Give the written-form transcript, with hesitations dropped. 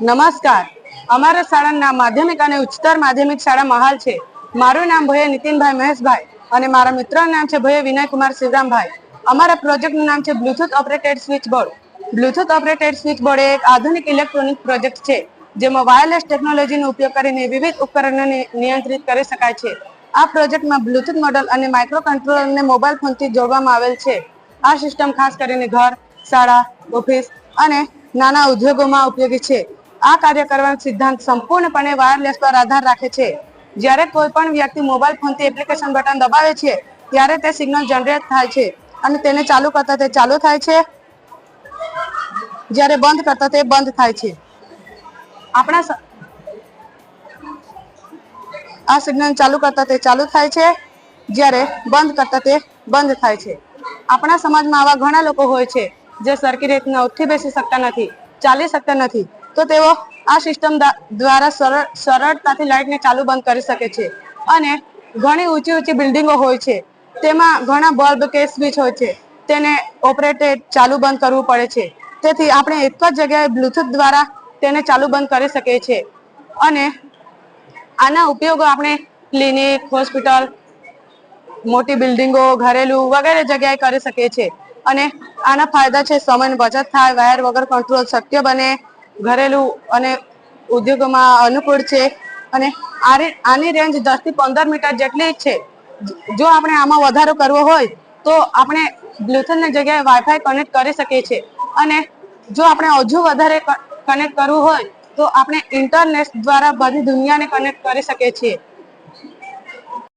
નમસ્કાર. અમારા શાળાનું નામ માધ્યમિક અને ઉચ્ચતર માધ્યમિક શાળા મહાલ છે. મારું નામ ભૈયા નીતિનભાઈ મહેશભાઈ અને મારા મિત્રનું નામ છે ભૈયા વિનયકુમાર શિવરામભાઈ. અમારા પ્રોજેક્ટનું નામ છે Bluetooth operated switch board. Bluetooth operated switch board એક આધુનિક ઇલેક્ટ્રોનિક પ્રોજેક્ટ છે જેમાં વાયરલેસ ટેકનોલોજીનો ઉપયોગ કરીને વિવિધ ઉપકરણોને નિયંત્રિત કરી શકાય છે. આ પ્રોજેક્ટમાં બ્લુટૂથ મોડલ અને માઇક્રો કંટ્રોલરને મોબાઈલ ફોનથી જોડવામાં આવેલ છે. આ સિસ્ટમ ખાસ કરીને ઘર, શાળા, ઓફિસ અને નાના ઉદ્યોગોમાં ઉપયોગી છે. આ કાર્ય કરવાનો સિદ્ધાંત સંપૂર્ણપણે વાયરલેસ પર આધાર રાખે છે. જ્યારે કોઈ પણ વ્યક્તિ મોબાઈલ ફોનથી એપ્લિકેશન બટન દબાવે છે ત્યારે તે સિગ્નલ જનરેટ થાય છે અને તેને ચાલુ કરતા તે ચાલુ થાય છે, જ્યારે બંધ કરતા તે બંધ થાય છે. આ સિગ્નલ ચાલુ કરતા તે ચાલુ થાય છે, જ્યારે બંધ કરતા તે બંધ થાય છે. આપણા સમાજમાં આવા ઘણા લોકો હોય છે જે સરખી રીતના ઉઠી બેસી શકતા નથી, ચાલી શકતા નથી, તો તેઓ આ સિસ્ટમ દ્વારા સરળતાથી લાઇટને ચાલુ બંધ કરી શકે છે. અને ઘણી ઊંચી ઊંચી બિલ્ડિંગો હોય છે, તેમાં ઘણા બલ્બ કે સ્વિચ હોય છે, તેને ઓપરેટેડ ચાલુ બંધ કરવું પડે છે. તેથી આપણે એક જ જગ્યાએ બ્લુટૂથ દ્વારા તેને ચાલુ બંધ કરી શકીએ છીએ. અને આના ઉપયોગો આપણે ક્લિનિક, હોસ્પિટલ, મોટી બિલ્ડિંગો, ઘરેલું વગેરે જગ્યાએ કરી શકીએ છીએ. અને આના ફાયદા છે સમયની બચત થાય, વાયર વગર કંટ્રોલ શક્ય બને, ઘરેલું અને ઉદ્યોગોમાં અનુકૂળ છે. અને આની રેન્જ 10 થી 15 મીટર જેટલી છે. જો આપણે આમાં વધારો કરવો હોય તો આપણે બ્લુટૂથની જગ્યાએ વાઈફાઈ કનેક્ટ કરી શકીએ છીએ. અને જો આપણે હજુ વધારે કનેક્ટ કરવું હોય તો આપણે ઇન્ટરનેટ દ્વારા બધી દુનિયાને કનેક્ટ કરી શકીએ છીએ.